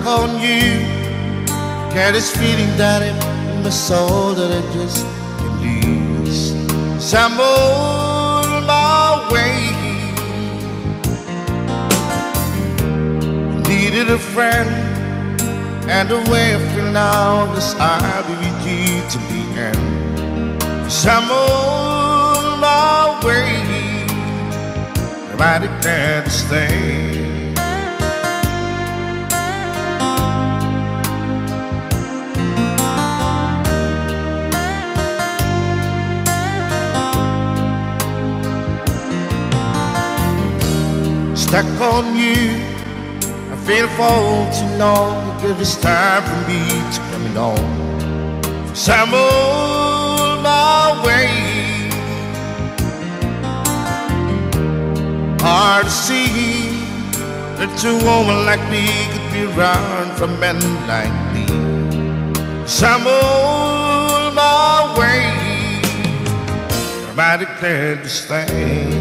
on you. Get this feeling that in my soul that I just can't lose. So I'm on my way. Needed a friend, and the way I feel now is I'll be with you to the end. So I'm on my way. I declare to stay. Stuck on you, I feel for too long. Give it's time for me to come on. So I'm on my way. Hard to see that a woman like me could be around for men like me. So I'm on my way. I declare to stay.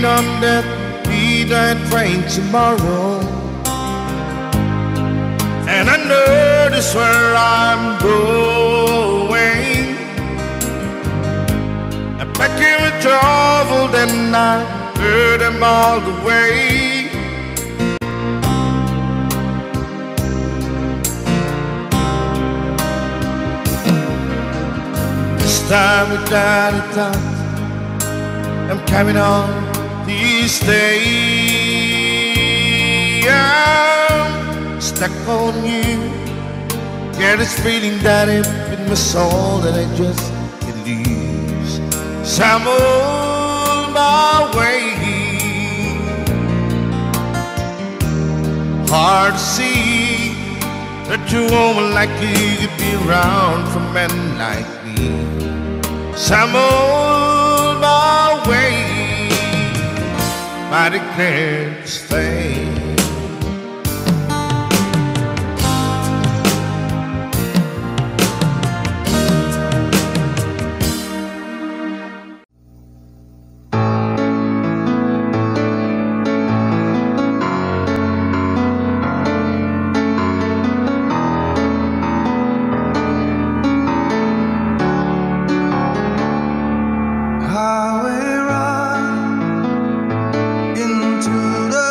On that midnight train tomorrow, and I know this where I'm going. I'm packing with trouble, then I heard them all the way. This time without a doubt, I'm coming on. These days I'm stuck on you. Get this feeling that in my soul that I just can't lose. So I'm on my way. Hard to see that a woman like you could be around for men like me. So I'm on my way. I declare to stay. Highway ride into the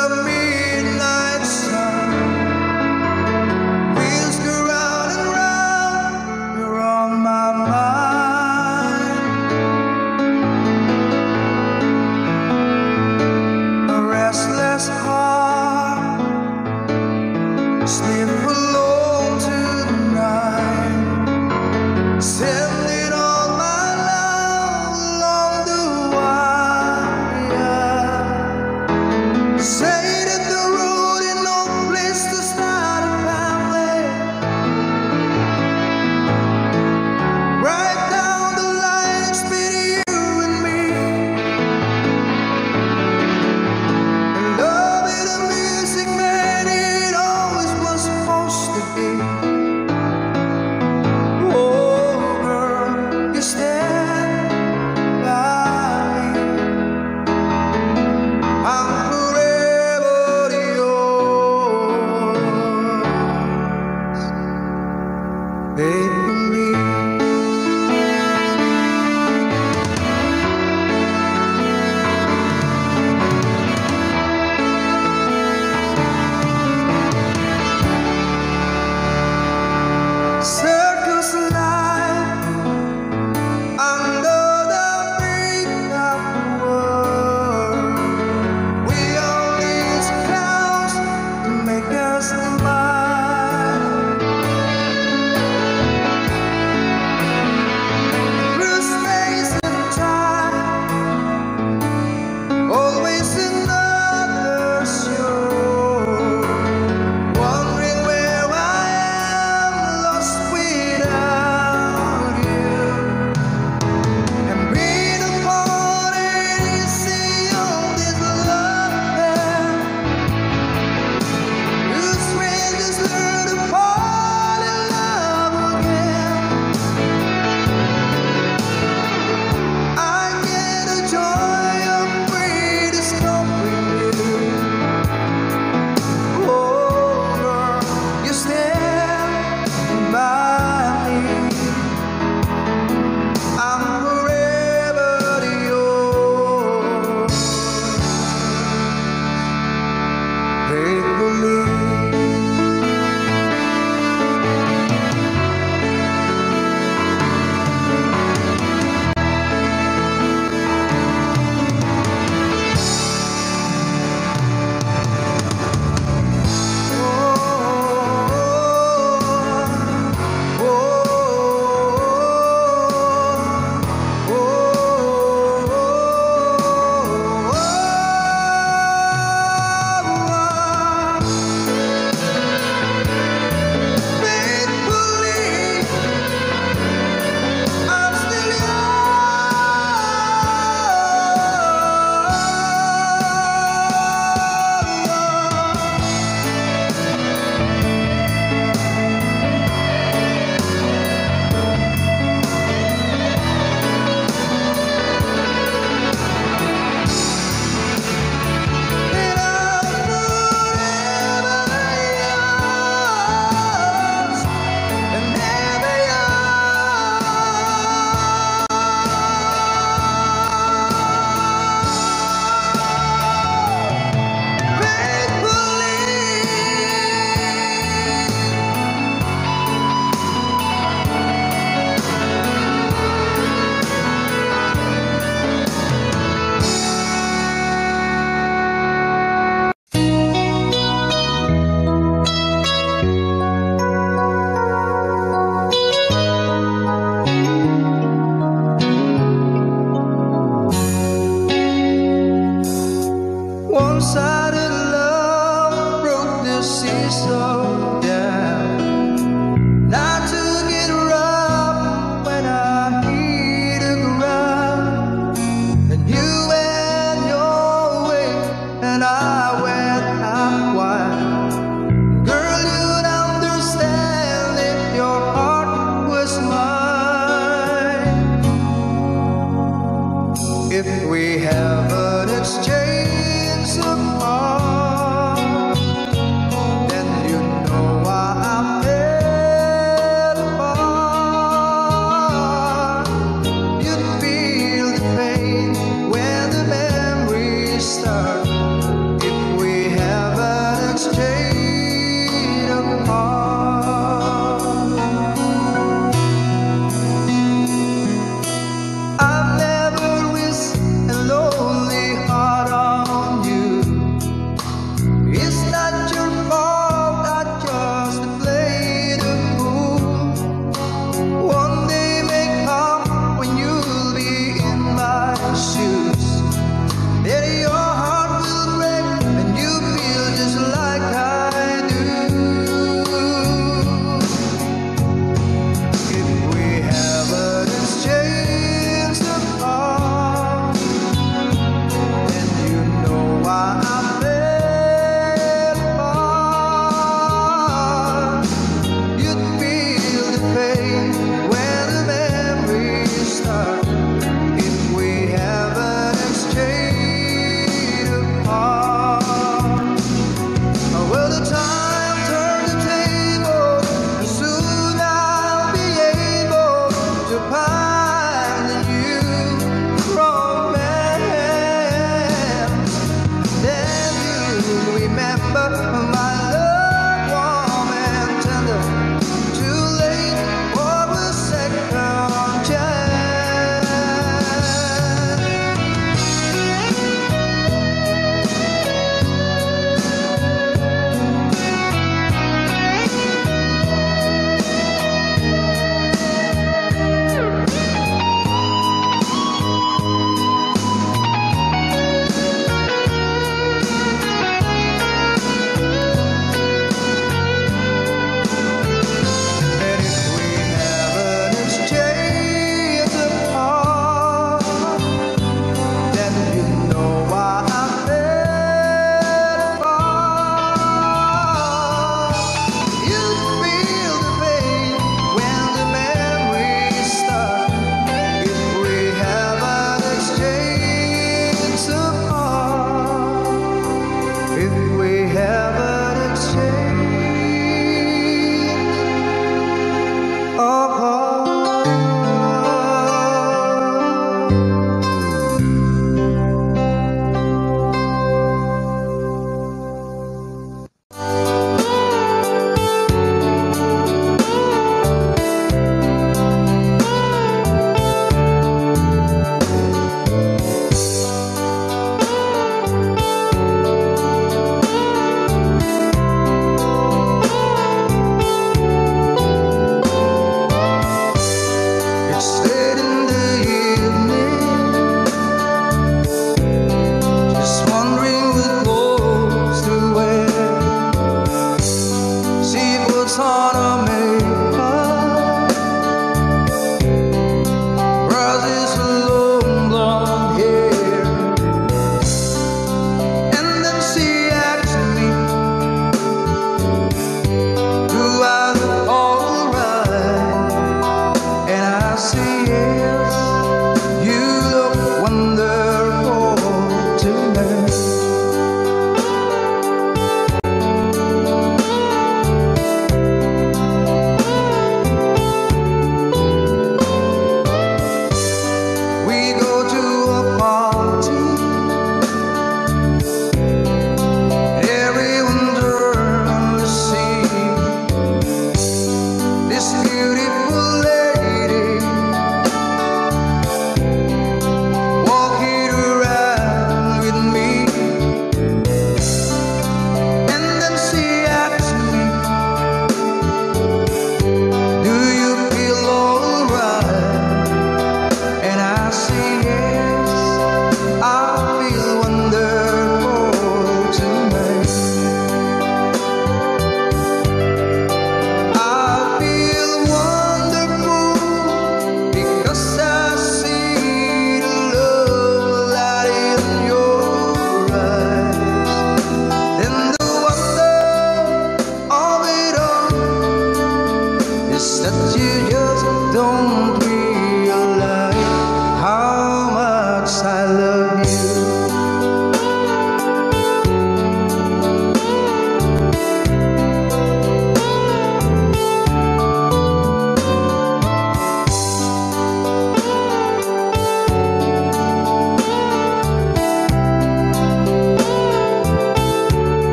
make believe. One-sided love broke the seesaw down. I took it rough when I hit the ground, and you went your way and I went out wide. Girl, you'd understand if your heart was mine. If we haven't exchanged apart, then you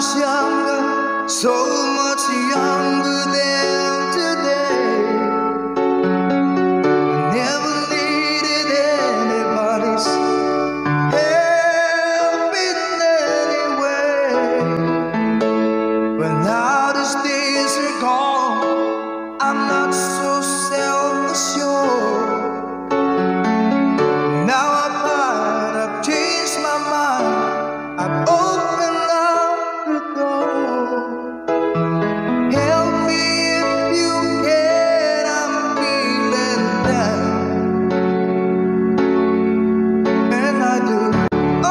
was younger, so much younger than today, I never needed anybody's help in any way. But now these days are gone, I'm not so self-assured. Now I've changed my mind, I've opened up the door. Help me if you can, I'm feeling down. And I do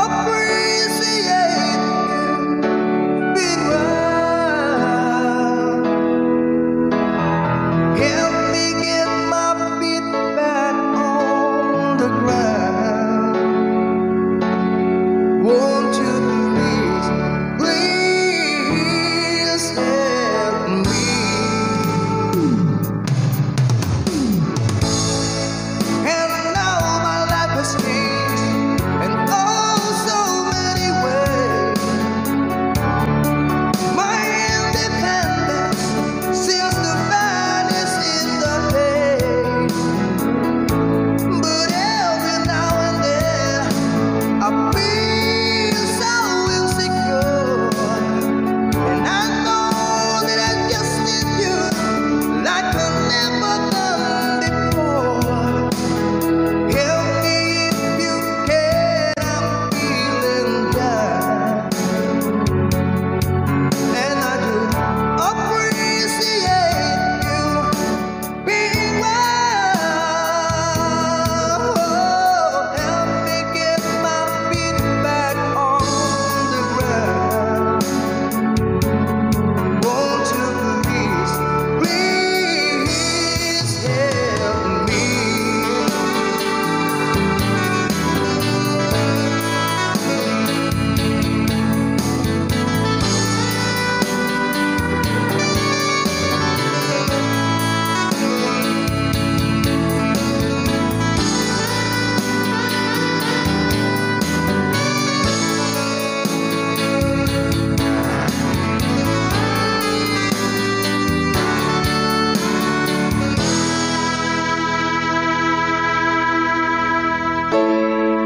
appreciate you being around. Help me get my feet back on the ground. Won't you please, please help me? And now my life has changed in oh so many ways. My independence seems to vanish in the haze. But every now and then I feel so insecure, and I know that I just need you like I've never done before. Help me if you can, I'm feeling down. And I do appreciate you being around. Help me get my feet back on the ground. Won't you please, please help me?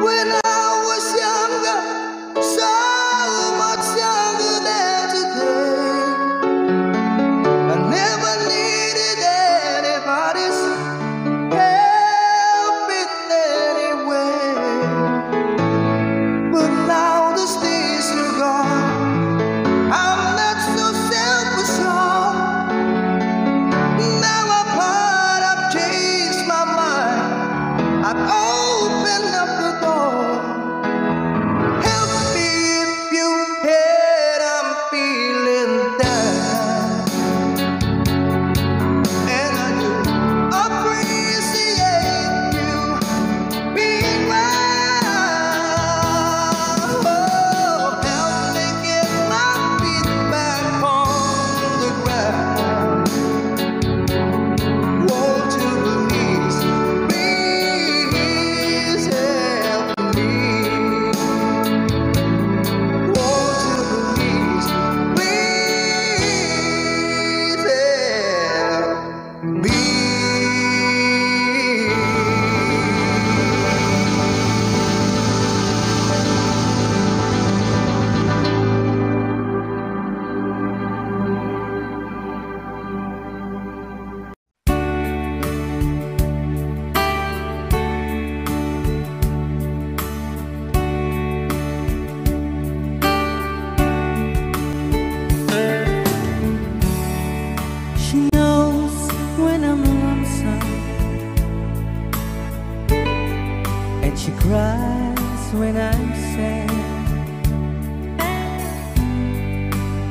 When I was younger, so much younger than today, I never needed anybody's help in any way. But now the days are gone, I'm not so self-assured. Now I've changed my mind, I've opened up the door. Help me if you can, I'm feeling down. And I do appreciate you being around. Help me get my feet back on the ground. Won't you please, please help me? Won't you please, please help me? She knows when I'm lonesome, and she cries when I'm sad.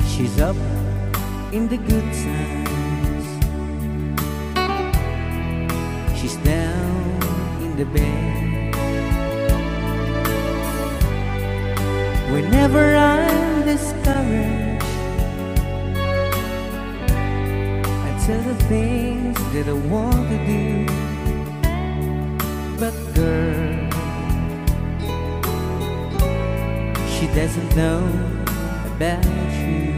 She's up in the good times, she's down in the bed. Whenever I'm discouraged, I tell the things that I want to do. But girl, she doesn't know about you.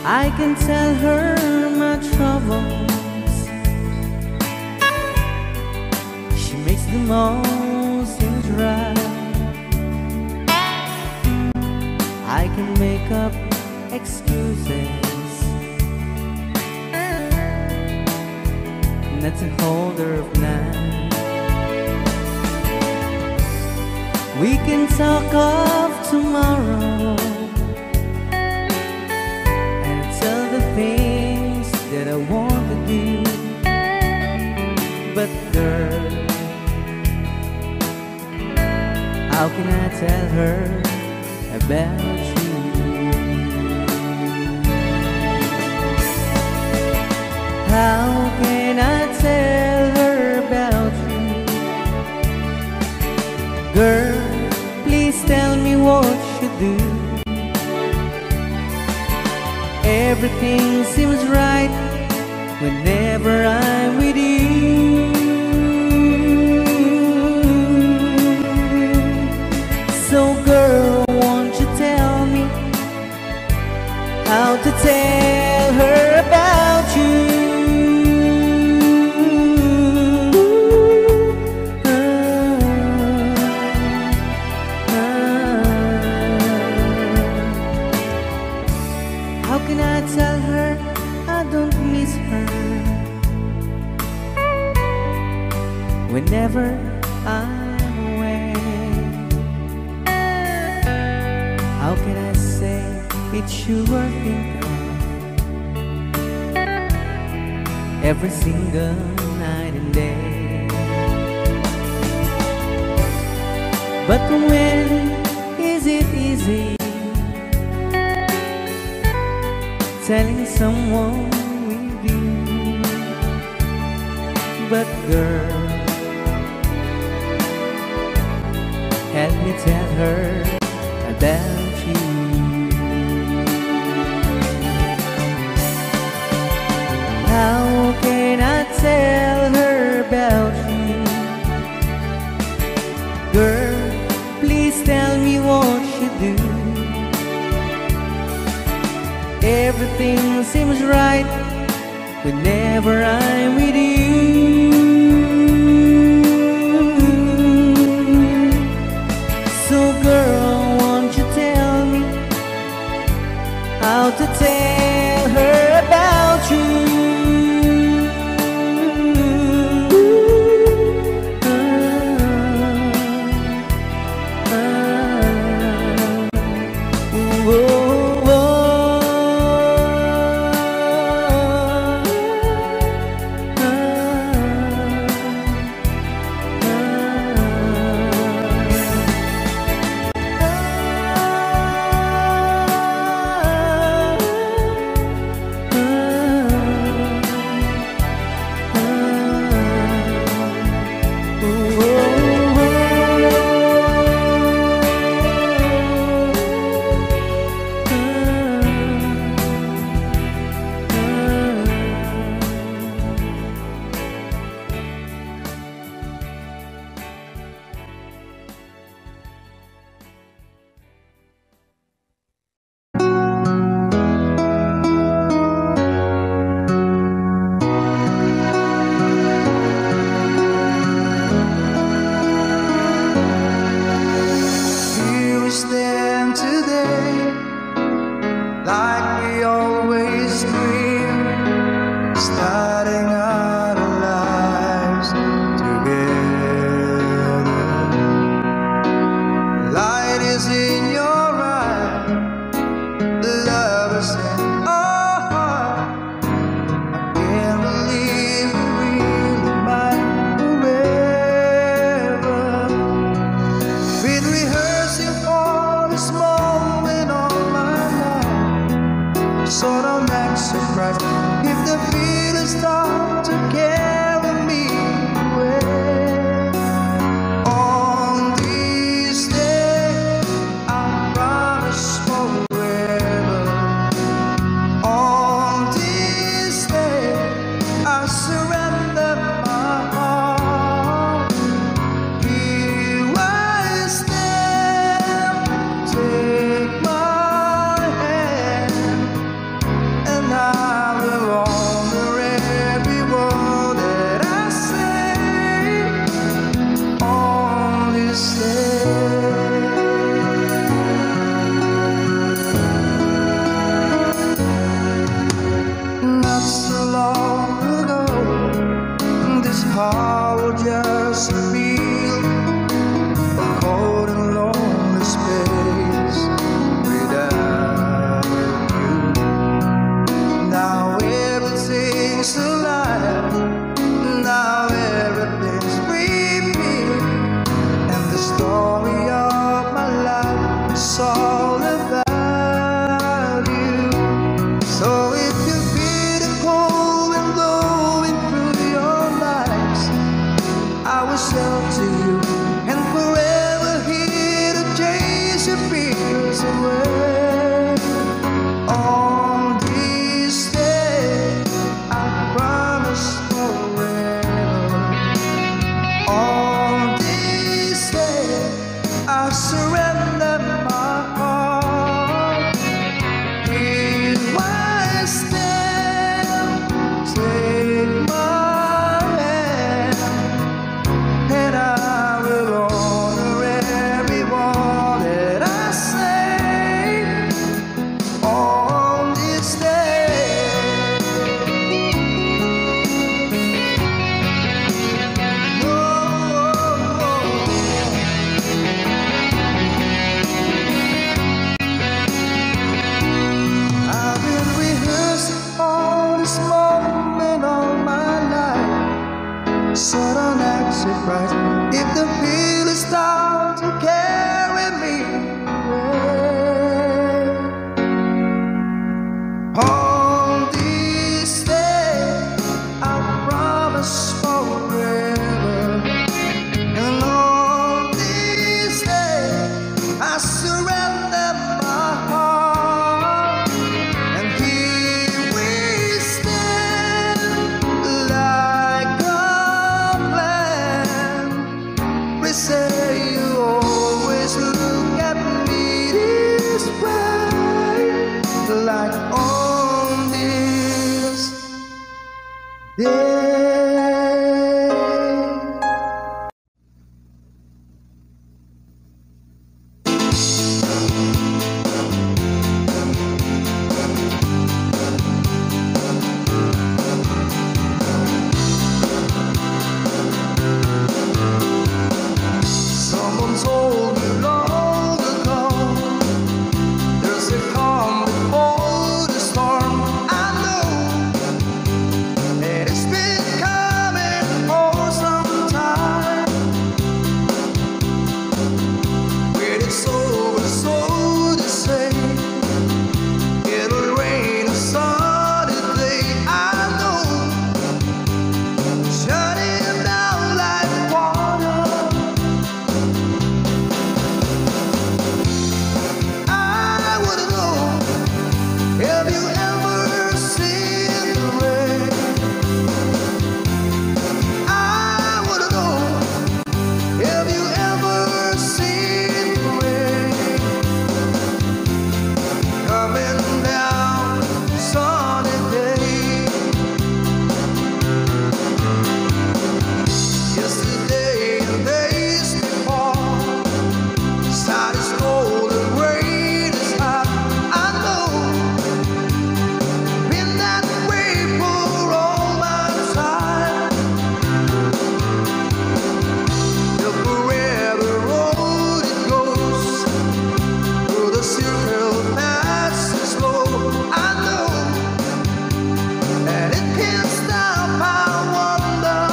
I can tell her my troubles. She makes them all seem dry. I can make up excuses not to hold her of night. We can talk of tomorrow and tell the things that I want to do. But girl, how can I tell her about you? How can I tell her about you? Girl, please tell me what you do. Everything seems right whenever I'm with you. So girl, won't you tell me how to tell her about you? How can I tell her I don't miss her whenever I'm away? How can I say it's you I think of every single night and day? But when is it easy telling someone with you? But girl, help me tell her about you. How can I tell her about you? Girl, please tell me what you do. Everything seems right whenever I'm with you. So girl, won't you tell me how to tell her about you? the story of my life is all about you. So if you feel the cold wind blowing through your lives, I will shelter you and forever here to chase your fears away. On this day, I promise forever. On this day, I surrender my heart. Here I stand, take my hand, and I will honor every word that I say on this day. I've been rehearsing all this moment all my life, so don't act surprised if the feelings start to carry me away. On this day, I promise forever. And on this day, I surrender my heart. And here we stand like a plan. We say you always look at me this way, like on this day. Someone told me long ago, there's a calm before the storm. I know that it's been coming for some time. When it's over, so to say, it'll rain a sunny day. I know, shutting down like water. I wouldn't know if you ever seen the rain. I wouldn't know if you ever seen the rain coming down sunny day. Yesterday and days before, sun is cold and rain is hot. I know, been that way for all my time. The forever road it goes, through the circle passing slow. I know that it can't stop. I wonder,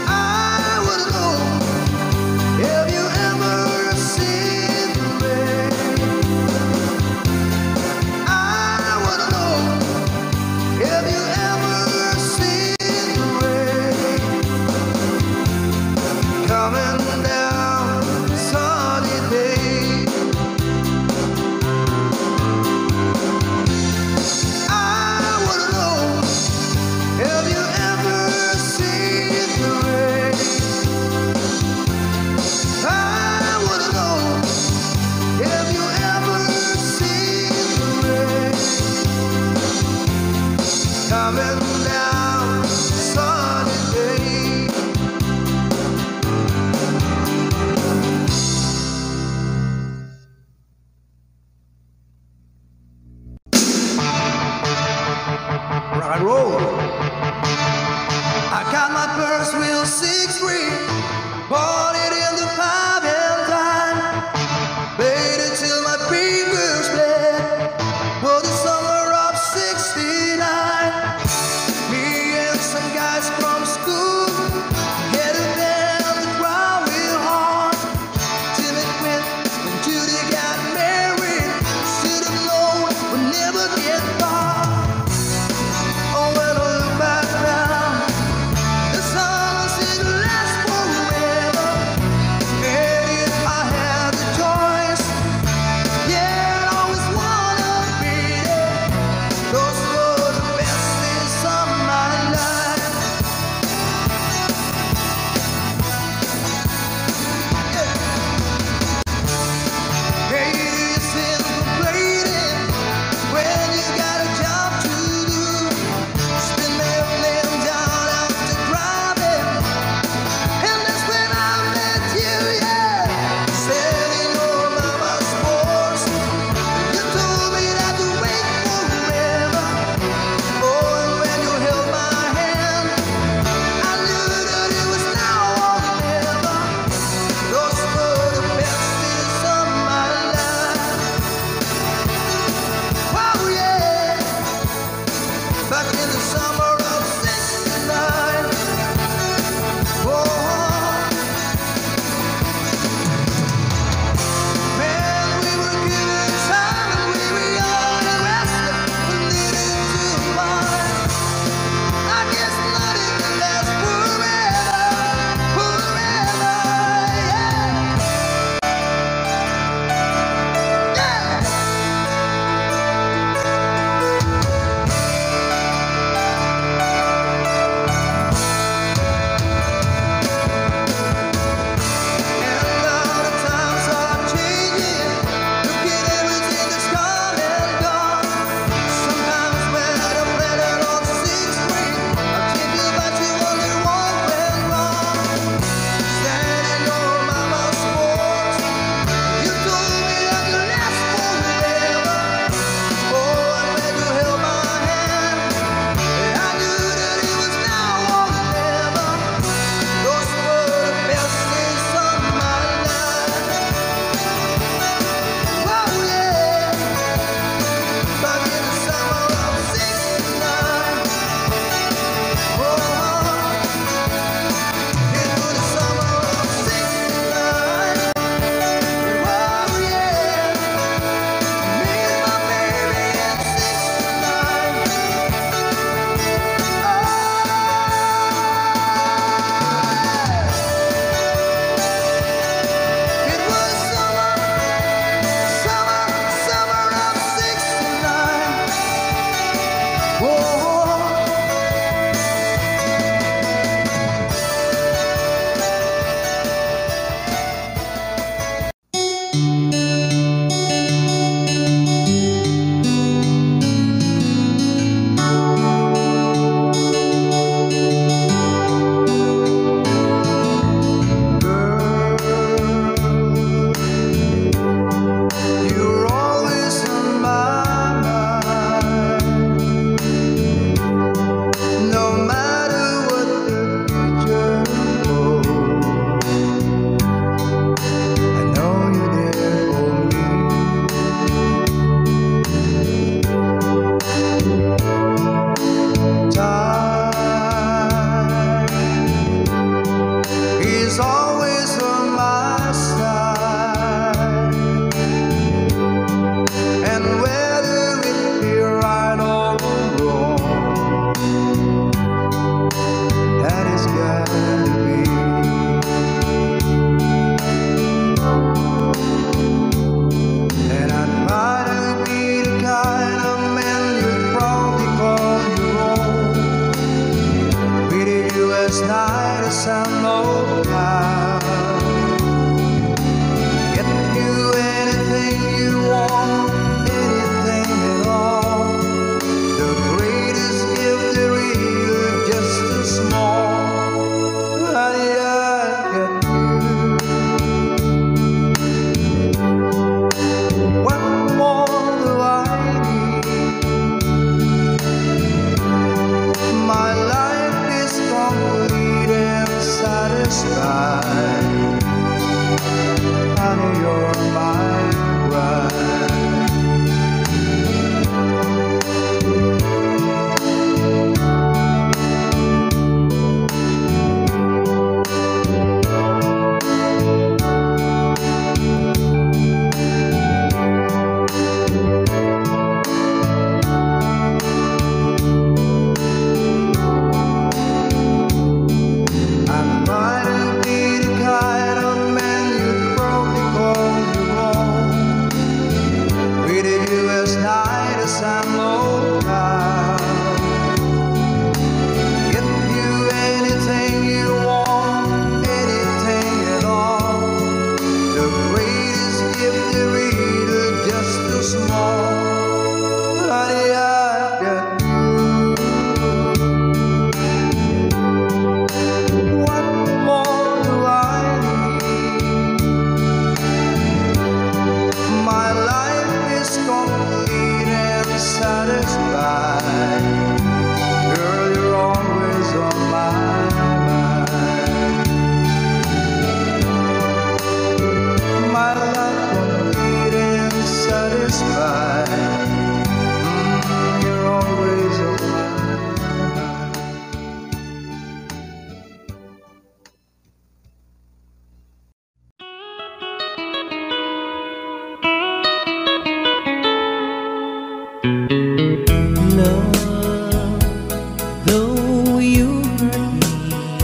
I wouldn't know if you ever seen the rain. I wouldn't know if you ever seen the rain coming down sunny day. I wouldn't know if you ever seen the rain. I wouldn't know if you ever seen the rain coming down sunny day. Rock and roll. I got my first real 6-string, bought it in the 5 and dime, played it till my fingers bled. For the summer of '69, me and some guys from school and old time. Get you anything you want, anything at all. The greatest gift there is just a small. Honey, I got you. What more do I need? My life is complete and satisfied. Honey, you're my bride. I'm trying to be the kind of man you probably call your own. Treated you as nice as I'm old time. Get you anything you want, anything at all. The greatest gift there is just a small. Honey, I got you. What more do I need? My life is complete and satisfied. Girl, you're always on my mind. My life complete and satisfied. You're always on my mind. Love, though you hurt me,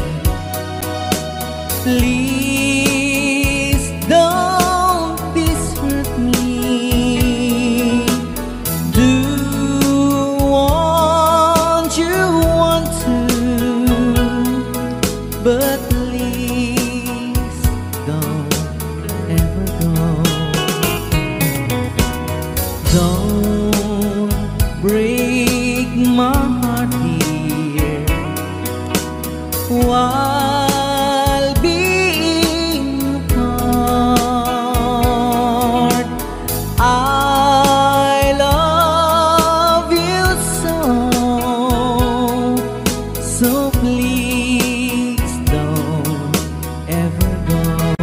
please don't desert me. Do what you want to, but please don't ever go. Don't break my heart, dear, while being apart. I love you so please don't ever go.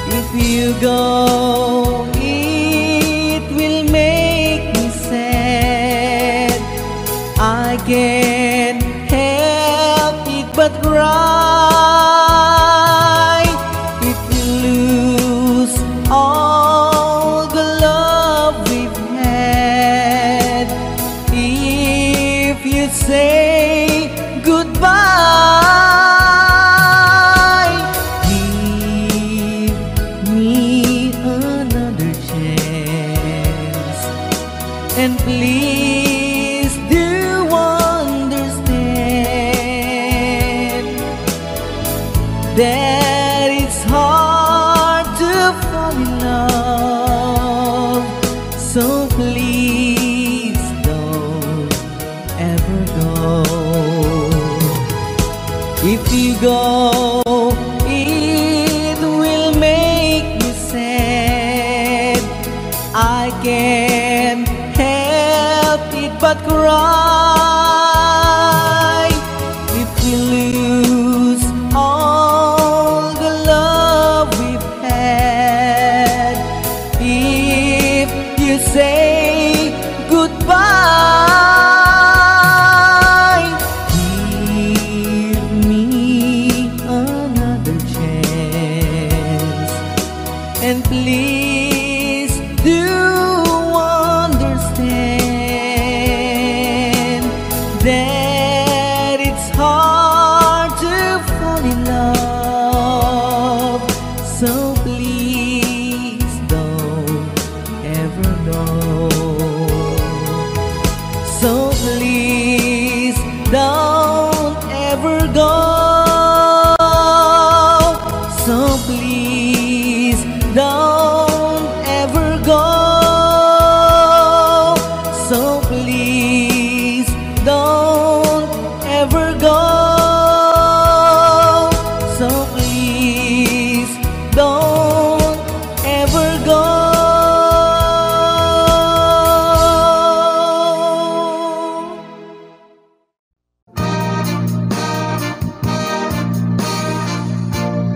If you go, it will make me sad. I can't help it but cry. If you lose all the love we've had, if you say goodbye, give me another chance, and please do understand that it's hard to fall in love. So please don't ever go. If you go, it will make me sad. I can't help it but cry. If you lose all the love we've had, if you say goodbye, give me another chance, and please do understand So please don't ever go. So please don't ever go. So please don't ever go.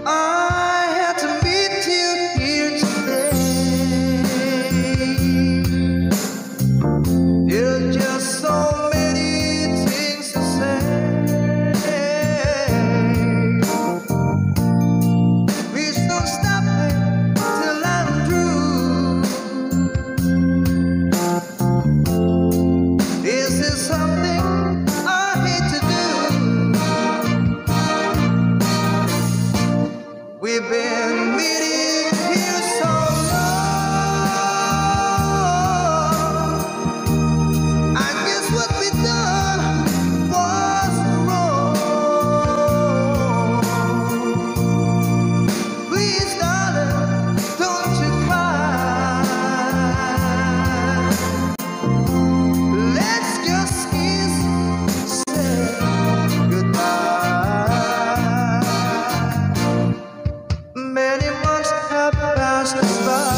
I had to meet you here today. There's just so many things to say. Please don't stop me till I'm through. This is something I hate to do. We've been meeting here so long. I guess what we done was wrong. Please, darling, don't you cry. Let's just kiss, say goodbye. Many months have passed us by.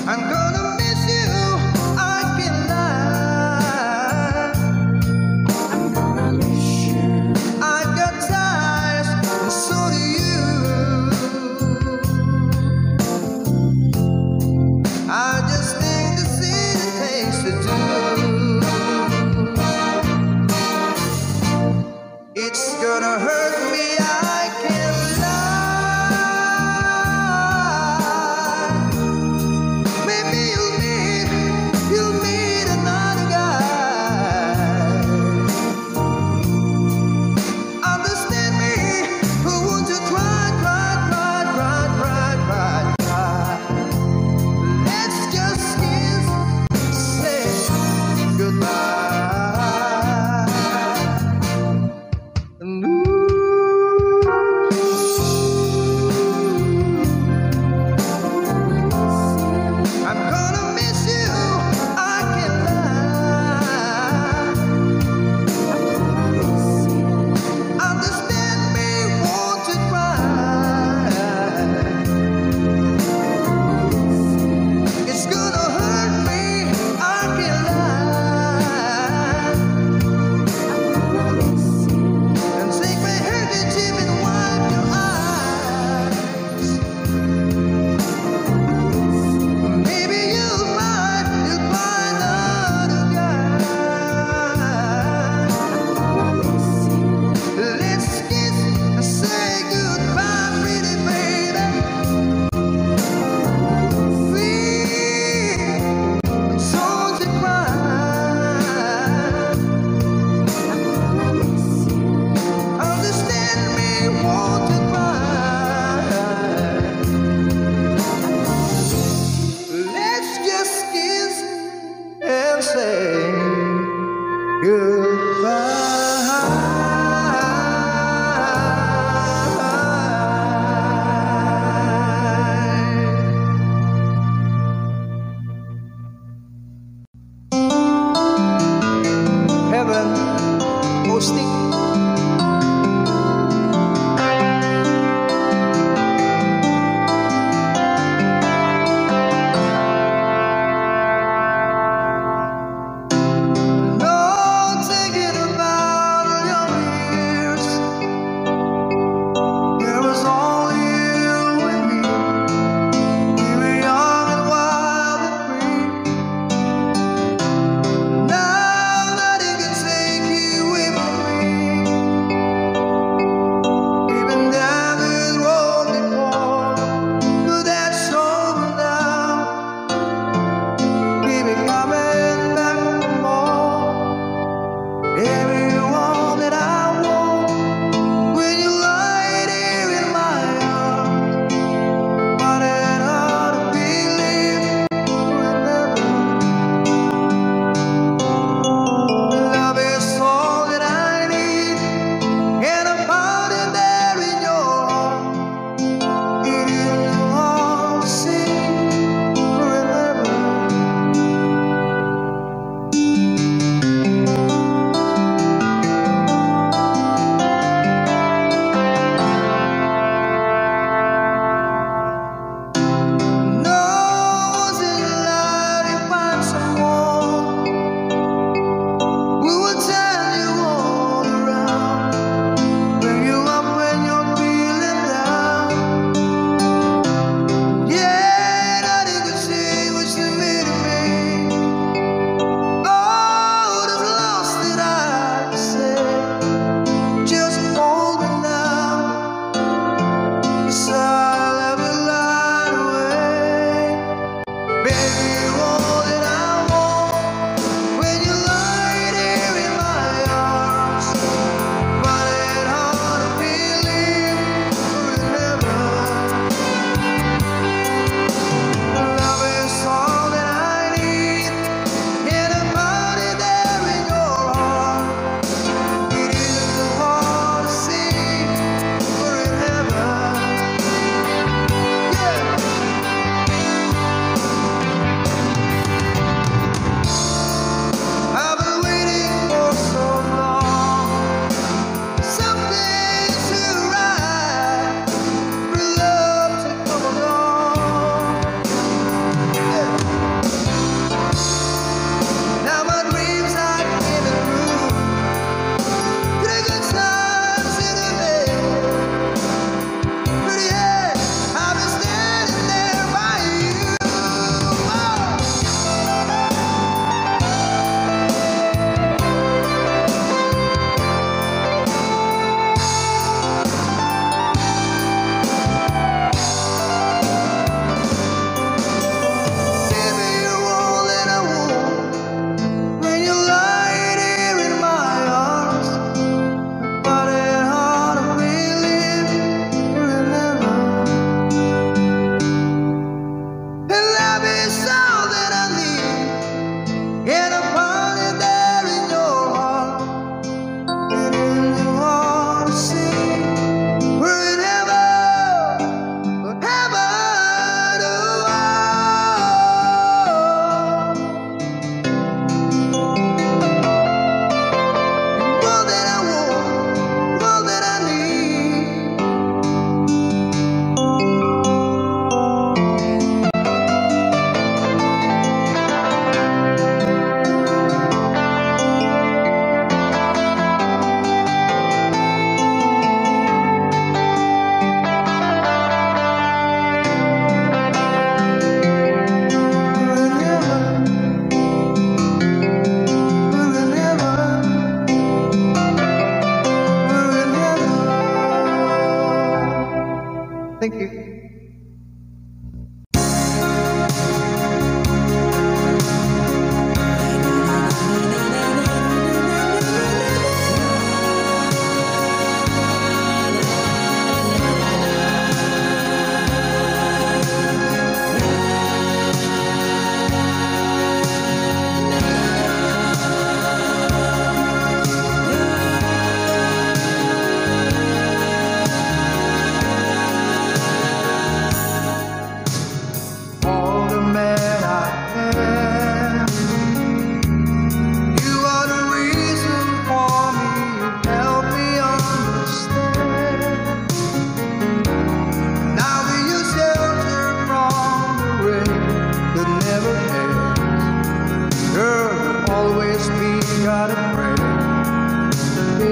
I'm gonna miss you, I can lie. I'm gonna miss you. I got ties, and so do you. I just think the city takes to do. It's gonna hurt me, I can't lie. Maybe you'll meet another guy. Understand me, who wants to cry, cry, cry, cry, cry, cry, cry. Let's just kiss, say goodbye. And I'm gonna miss you, I can't lie. Understand me, won't you cry? It's gonna hurt me, I can't lie. And take my handkerchief and wipe your eyes. Maybe you'll find another guy. Let's kiss and say goodbye, pretty baby. Please, don't you cry. Understand me, won't you cry? Let's just kiss and say goodbye. Heaven, hosting. No thinking about your years. There was only you and me. We were young and wild and free. Now nothing can take you away from me. We've been down this road before, but that's over now. Keep it coming back for more. Everyone that I want, when you lie there in my arms, but it ought to believe forever.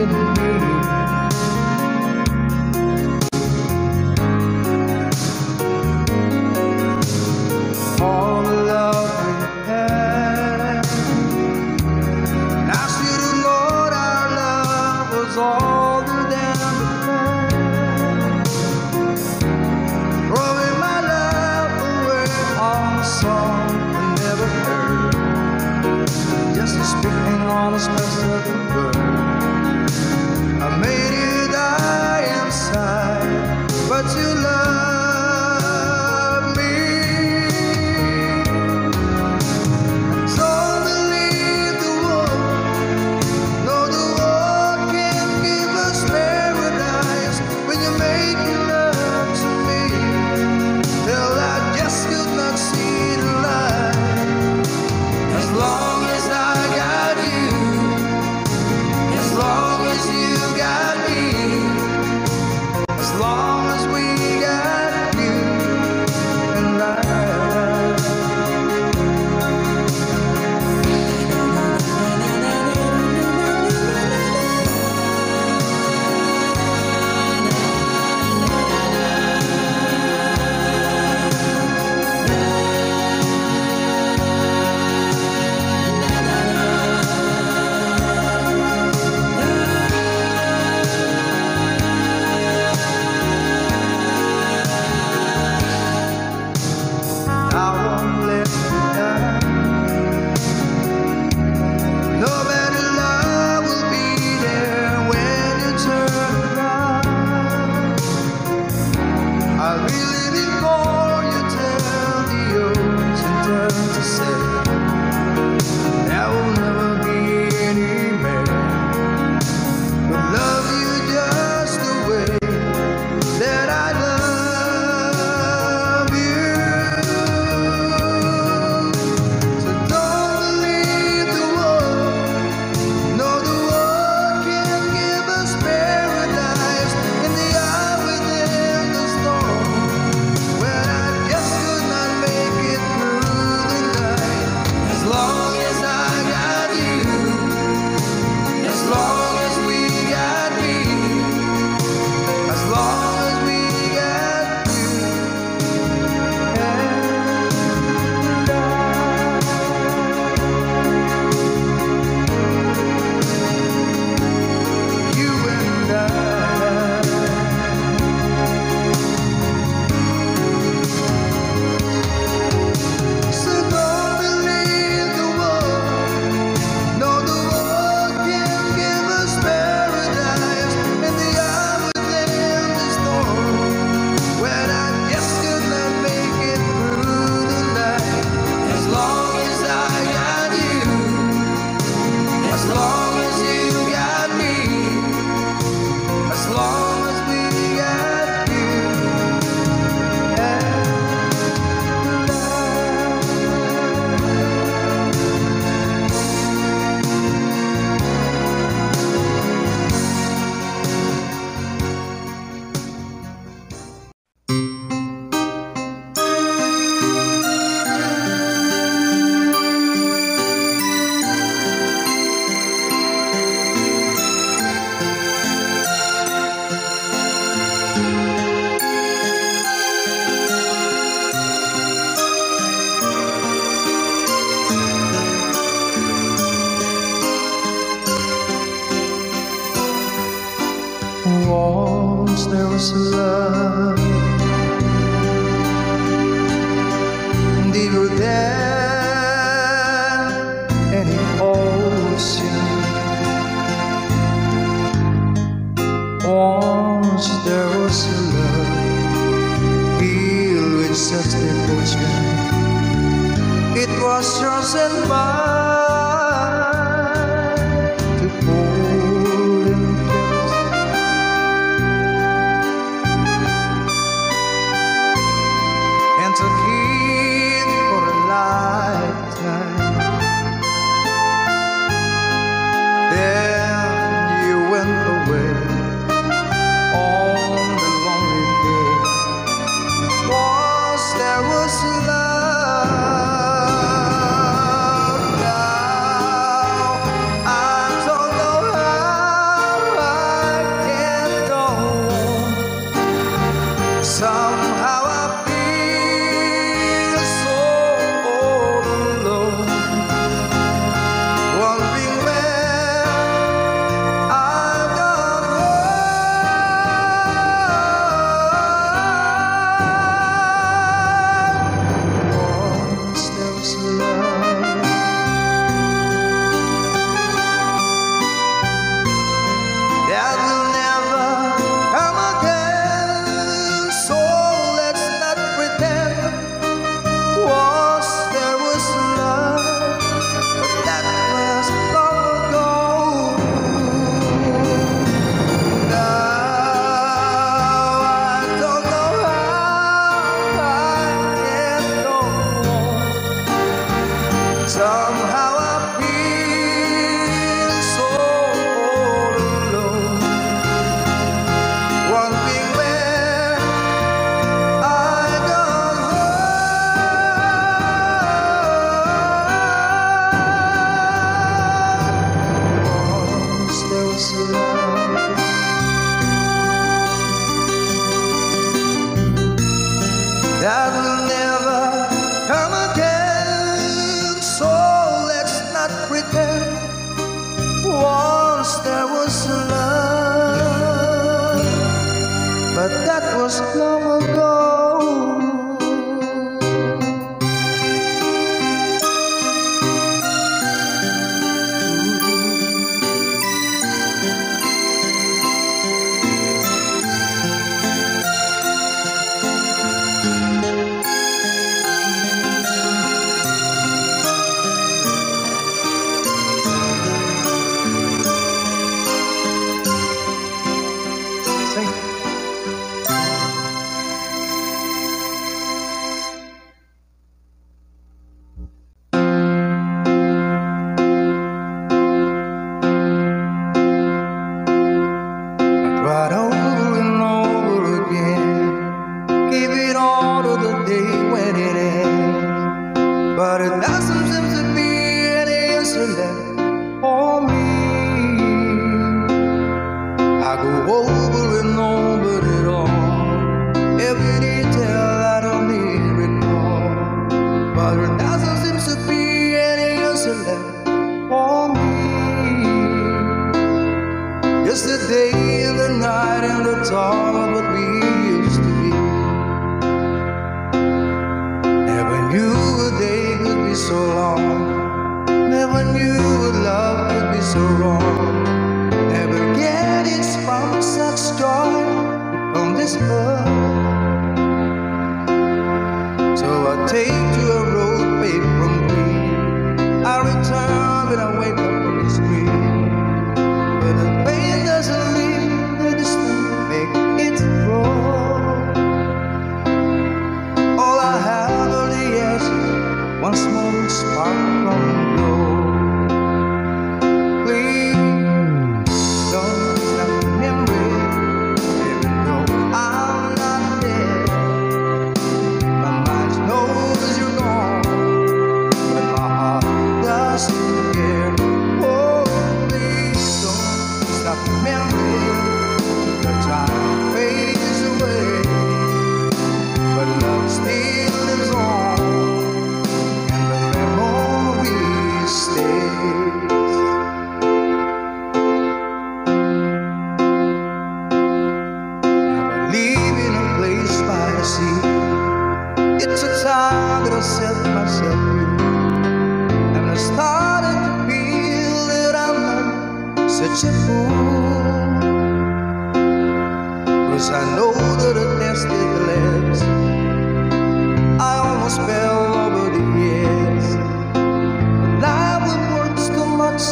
with me. All the love we had, and I should have known our love was older than the past. Throwing my love away on a song I never heard, just speaking on a specific word. I made you die inside, but you love me. Don't believe the world. No, the world can't give us paradise when you're making love to me. Till I just could not see the light. As long as I got you, as long as you got me, as long as we got you and I. I won't let you down. No better love will be there when you turn around. I'll be living for you till the ocean turns to sand. There will never be any man who love you just the way that I love you. So don't believe the world. No, the world can't give us paradise in the hour within the storm, when I just could not make it through the night. As long as I got you, as long as we got me, as long as we got you and I. You and I. So don't believe the world. No, the world can't give us paradise in the hour within the storm, when I just could not make it through the night. As long as I got you, as long as you got me, as long as we got you and I. Once there was a love deeper than any ocean. Once there was a love filled with such devotion. It was yours and mine to hold and kiss. once there was love, but that was long ago. Right over and over again, give it all to the day when it ends, but it doesn't seem to be any answer left for me. I go over and over it all, every detail I don't need recall, but it doesn't seem to be any answer left for me. Yesterday and the night and the dawn of what we used to be. Never knew a day could be so long. Never knew a love could be so wrong. Never getting from such joy on this earth. So I take to a road paved from green. I return when I wake up from the screen. But the pain doesn't leave the distance, make it grow. All I have are the answers, one small spark from the glow. Please don't stop remembering, even though I'm not dead. My mind knows you're gone, but my heart doesn't care. Oh, please don't stop remembering. The time fades away, but love still lives on, and the memory stays. Now I live in a place by the sea. It's a time that I set myself free, and I started to feel that I'm not such a fool. 'Cause I know that I tested the legs, I almost fell over the edge. But life will works too much,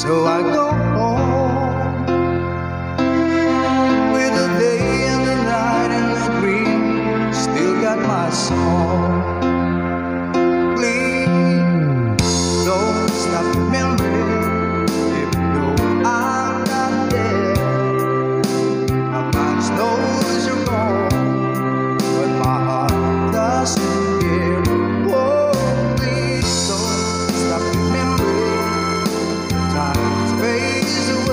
so I go home. With the day and the night and the green, still got my song. Please don't stop remembering, even though I'm not dead. My mind knows you're gone, but my heart doesn't care. Oh, please don't stop remembering. Time fades away.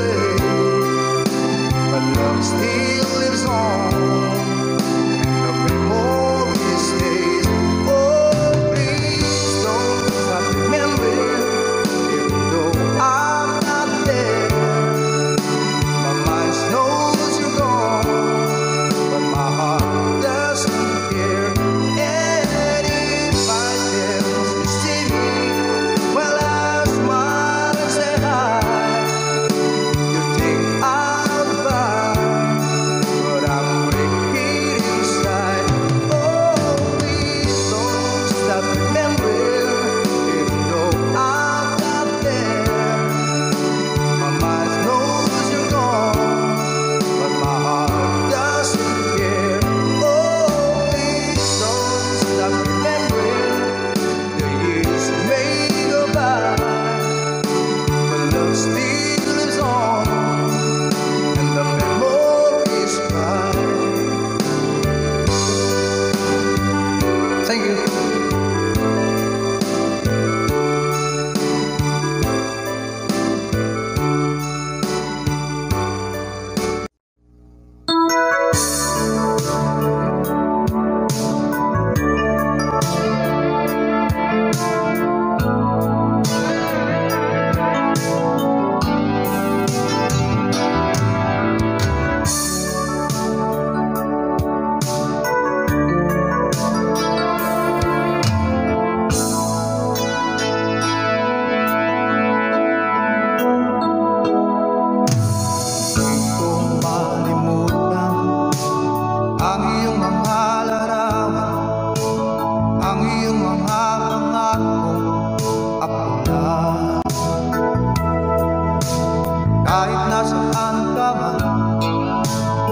Kahit nasaan ka man,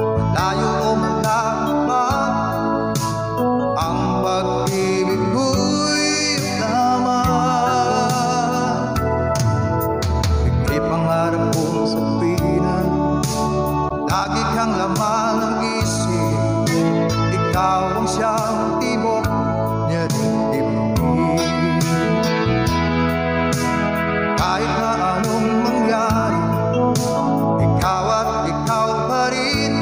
malayo o malapit, ang pag-ibig ko'y laman. Ika'y pangarap ko sa pinan, lagi kang laman ng isip. Ikaw ang siyang tibok niya rin ibigin. Kahit na anong mangyari, ikaw at ikaw pa rin.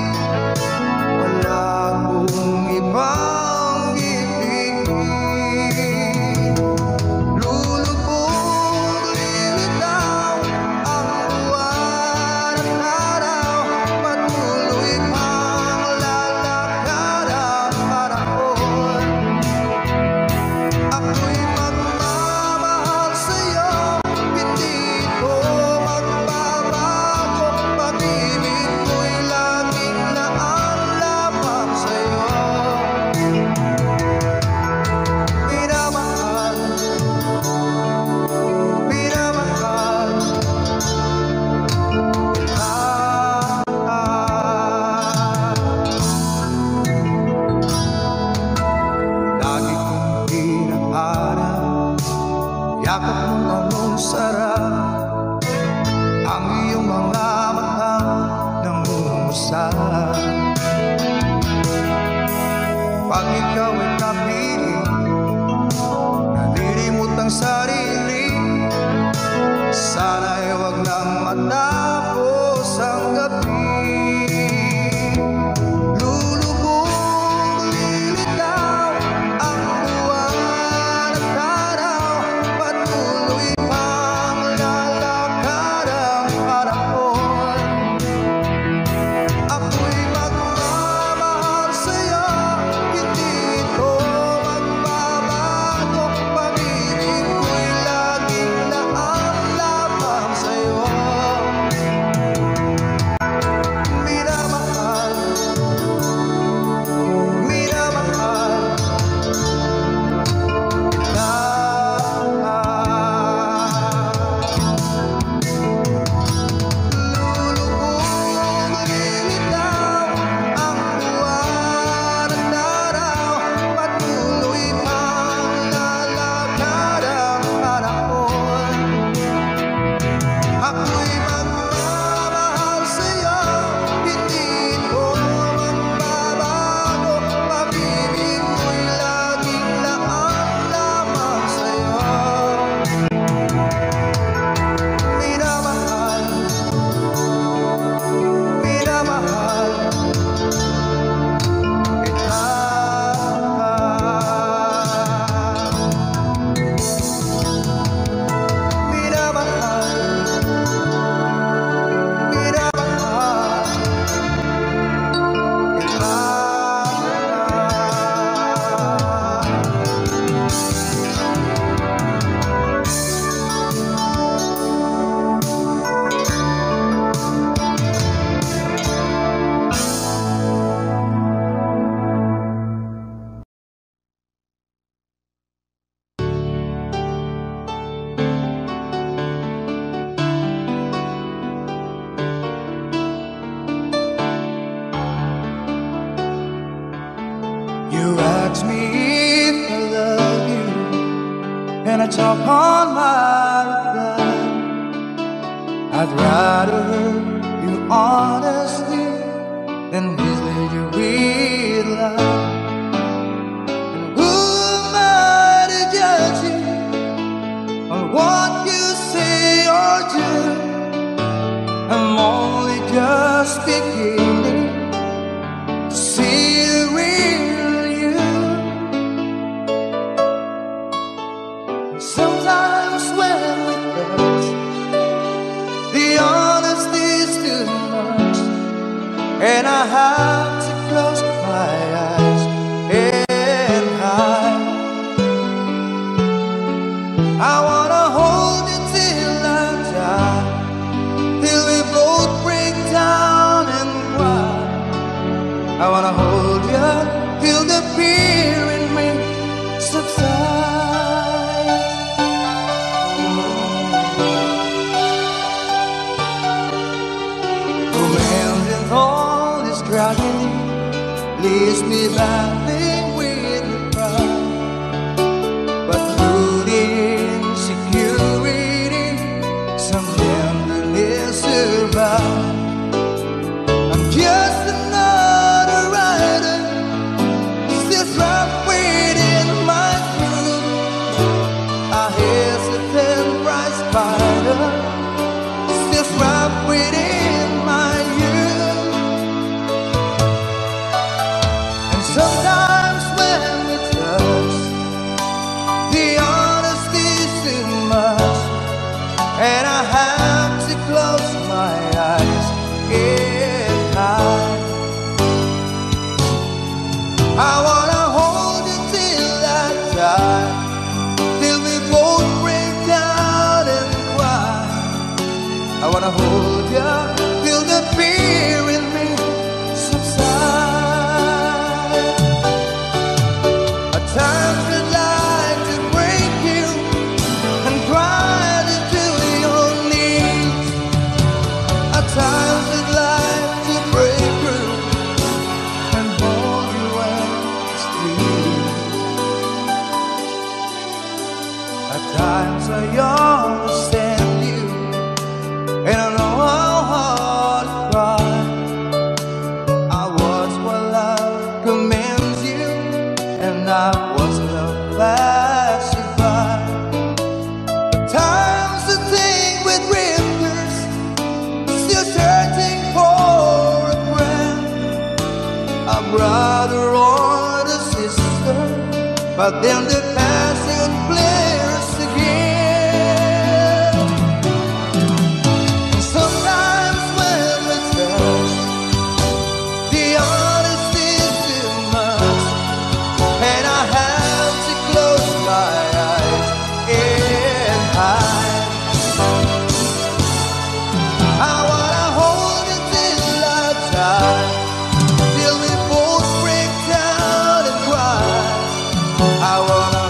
Wala akong ibang ibigin. Lulubog, lilitaw ang buwan at araw, patuloy pang lalakad ang panahon. Ako'y magmamahal sa'yo, hindi ko magbabago. Pag-ibig ko'y laging naaalaman sa'yo. Minamahal, minamahal kita. Lagi kong hinahanap, yakap mong anong sarap, ang iyong mga mata nangungusap. Pag ikaw ay kapiling, nalilimot ang sarili. Sana'y wag nang matapos ang gabi. Lulubog, lilitaw ang buwan at araw, patuloy pang lalakad ang panahon. Ako'y magmamahal sa'yo, hindi ko magbabago. Pag-ibig ko'y laging naaalaman sa'yo. Minamahal, minamahal kita. Lulubog, lilitaw ang buwan at araw, patuloy pang lalakad ang panahon. Ako'y magmamahal sa'yo, hindi ko magbabago. Pag-ibig ko'y laging naaalaman sa'yo. Minamahal, minamahal kita. Minamahal, minamahal kita. You ask me if I love you, and I talk on my reply. I'd rather hurt you honestly than mislead you with lies. And who am I to judge you on what you say or do? I'm only just beginning to see the real you. Sometimes when we touch, the honesty's too much, and I have to close my eyes and hide. I wanna hold you till I die, till we both break down and cry. I wanna hold you till the fear in me subsides. tragedy leaves me battling with the pride, but through the insecurity, some tenderness survives. I'm just another rider, still trapped within my crew, a hesitant prize fighter, still trapped within my youth. And sometimes when we touch, the honesty's too much, and I have to close my eyes and hide. I wanna hold you till I die, till we both break down and cry. I wanna hold you till the fear in me subsides. At times I'd like to break you and cry into your knees. At times I'd like to break through and hold you and squeeze. At times I understand you, and I know how hard to cry. I was what love commands you, and I was love pacified. But times I think with drifters, still searching for a friend, a brother or a sister, but then the passion flares again. And sometimes when we touch, the honesty's too much, and I have to close my eyes and hide. I wanna hold you till I die, till we both break down and cry. I wanna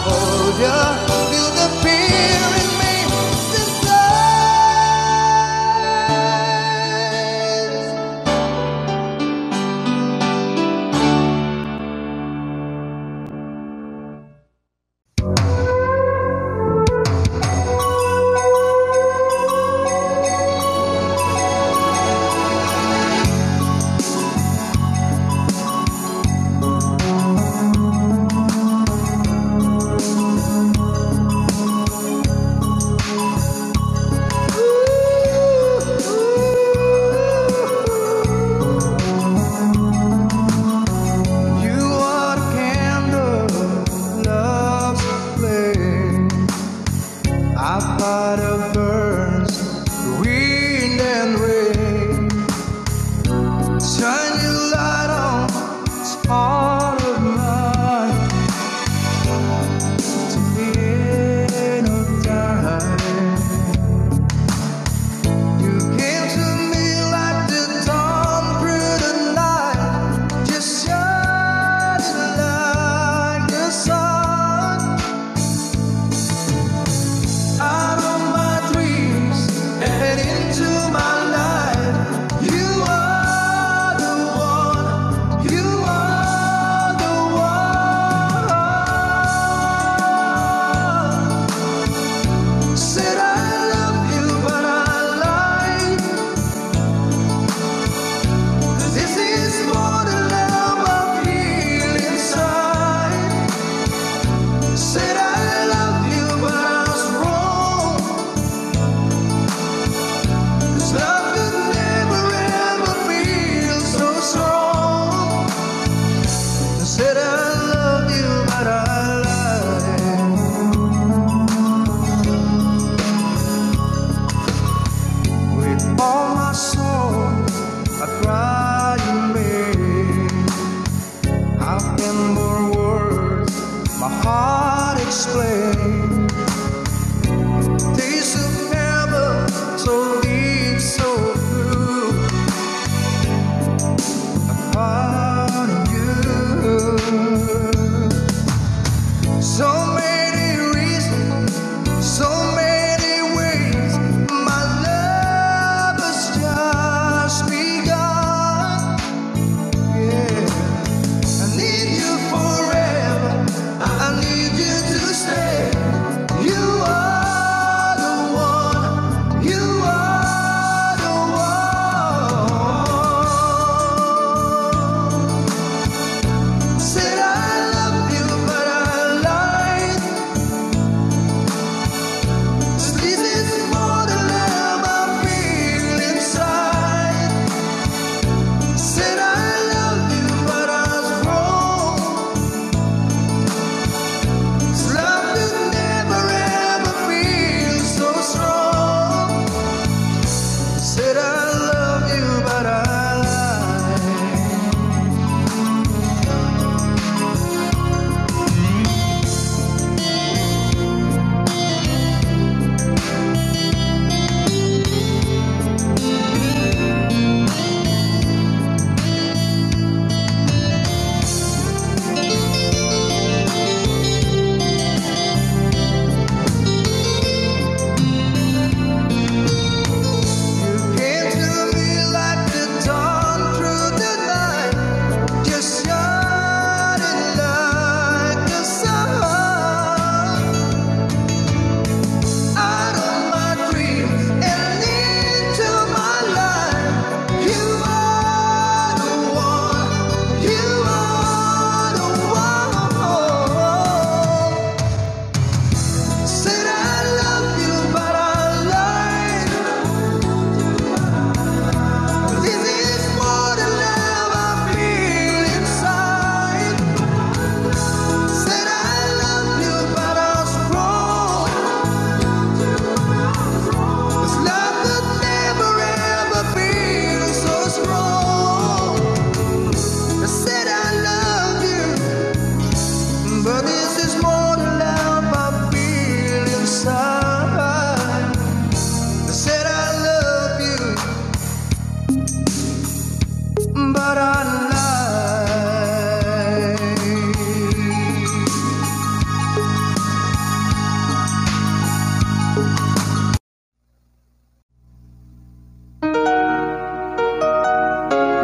but I lied.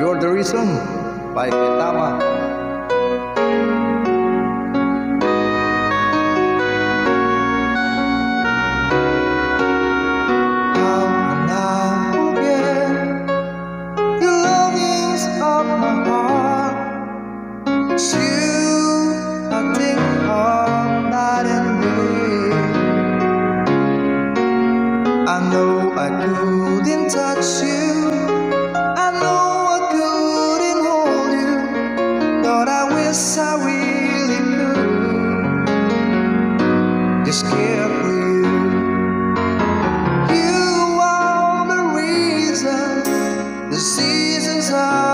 You're the Reason by Ketama. I know I couldn't touch you, I know I couldn't hold you, but I wish I really could. Just care for you. You are the reason the seasons are